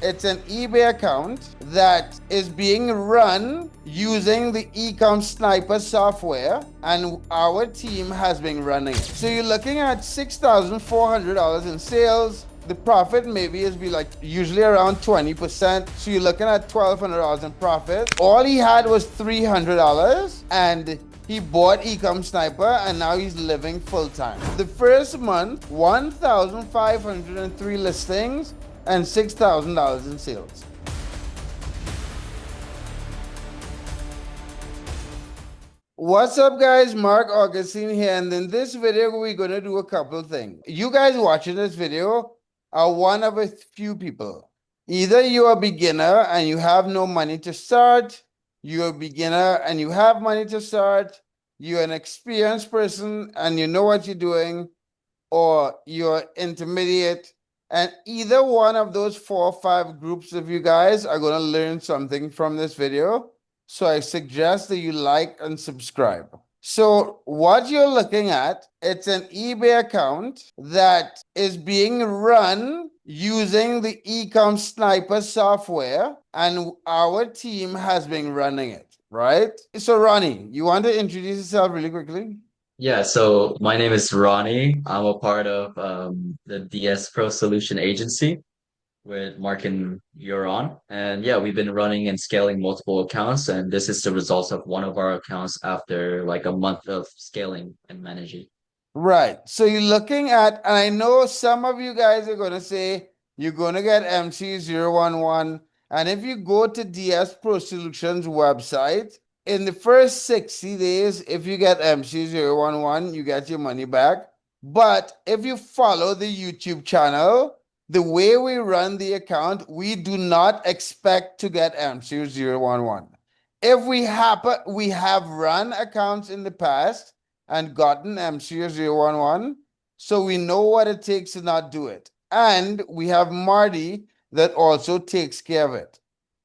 It's an eBay account that is being run using the Ecom Sniper software, and our team has been running it. So you're looking at $6,400 in sales. The profit maybe is be like usually around 20%. So you're looking at $1,200 in profit. All he had was $300, and he bought Ecom Sniper, and now he's living full time. The first month, 1,503 listings and $6,000 in sales. What's up, guys? Mark Augustine here, and in this video we're going to do a couple of things. You guys watching this video are one of a few people. Either you're a beginner and you have no money to start, you're a beginner and you have money to start, you're an experienced person and you know what you're doing, or you're intermediate. And either one of those 4 or 5 groups of you guys are going to learn something from this video. So I suggest that you like and subscribe. So what you're looking at, it's an eBay account that is being run using the Ecom Sniper software, and our team has been running it, right? So Ronnie, you want to introduce yourself really quickly? Yeah, so my name is Ronnie. I'm a part of the DS Pro Solution Agency with Mark and Euron. And yeah, we've been running and scaling multiple accounts, and this is the results of one of our accounts after like a month of scaling and managing. Right. So you're looking at, and I know some of you guys are going to say you're going to get MC011. And if you go to DS Pro Solutions website, in the first 60 days, if you get MC011, you get your money back. But if you follow the YouTube channel, the way we run the account, we do not expect to get MC011. If we have run accounts in the past and gotten MC011, so we know what it takes to not do it. And we have Marty that also takes care of it.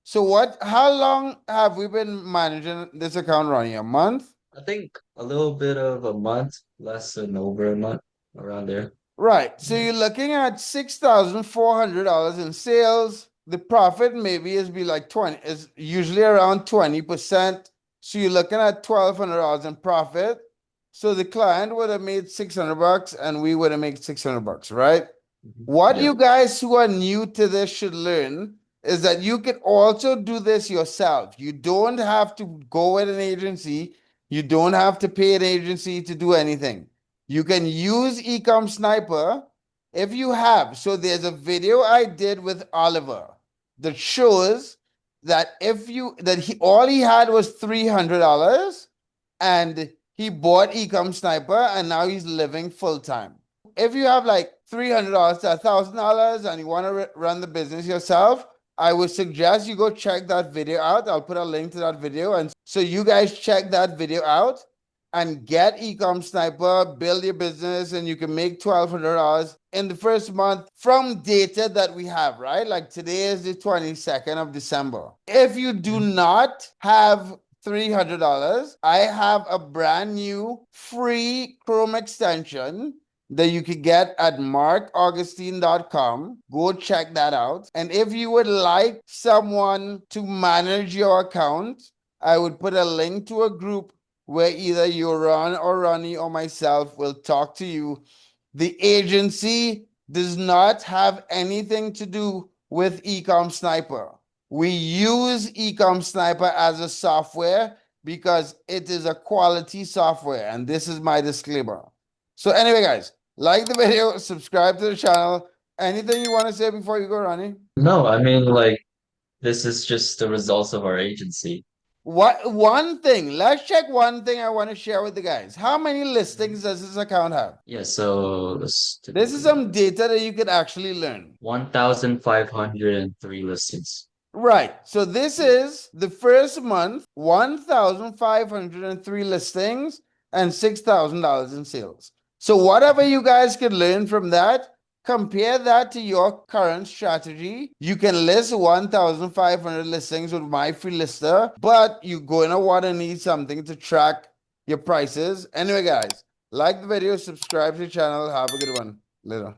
So how long have we been managing this account, Ronnie? A month? I think a little bit of a month, less than over a month, around there. Right. So Yeah. you're looking at $6,400 in sales. The profit maybe is be like 20, is usually around 20%. So you're looking at $1,200 in profit. So the client would have made $600 and we would have made $600, right? What Yeah. you guys who are new to this should learn is that you can also do this yourself. You don't have to go with an agency. You don't have to pay an agency to do anything. You can use Ecom Sniper if you have. So there's a video I did with Oliver that shows that all he had was $300, and he bought Ecom Sniper, and now he's living full time. If you have like $300 to $1,000 and you want to run the business yourself, I would suggest you go check that video out. I'll put a link to that video. And so you guys check that video out and get Ecom Sniper, build your business, and you can make $1,200 in the first month from data that we have, right? Like today is the 22nd of December. If you do not have $300, I have a brand new free Chrome extension that you could get at markaugustine.com. Go check that out. And if you would like someone to manage your account, I would put a link to a group where either Euron or Ronnie or myself will talk to you. The agency does not have anything to do with Ecom Sniper. We use Ecom Sniper as a software because it is a quality software, and this is my disclaimer. So anyway, guys, like the video, subscribe to the channel. Anything you want to say before you go, Ronnie? No, I mean like this is just the results of our agency. Let's check one thing I want to share with the guys. How many listings does this account have? Yeah, so let's take a This is look. some data that you could actually learn. 1,503 listings. Right. So this is the first month, 1,503 listings and $6,000 in sales. So whatever you guys can learn from that, compare that to your current strategy. You can list 1,500 listings with my free lister, but you're going to want to need something to track your prices. Anyway, guys, like the video, subscribe to the channel. Have a good one. Later.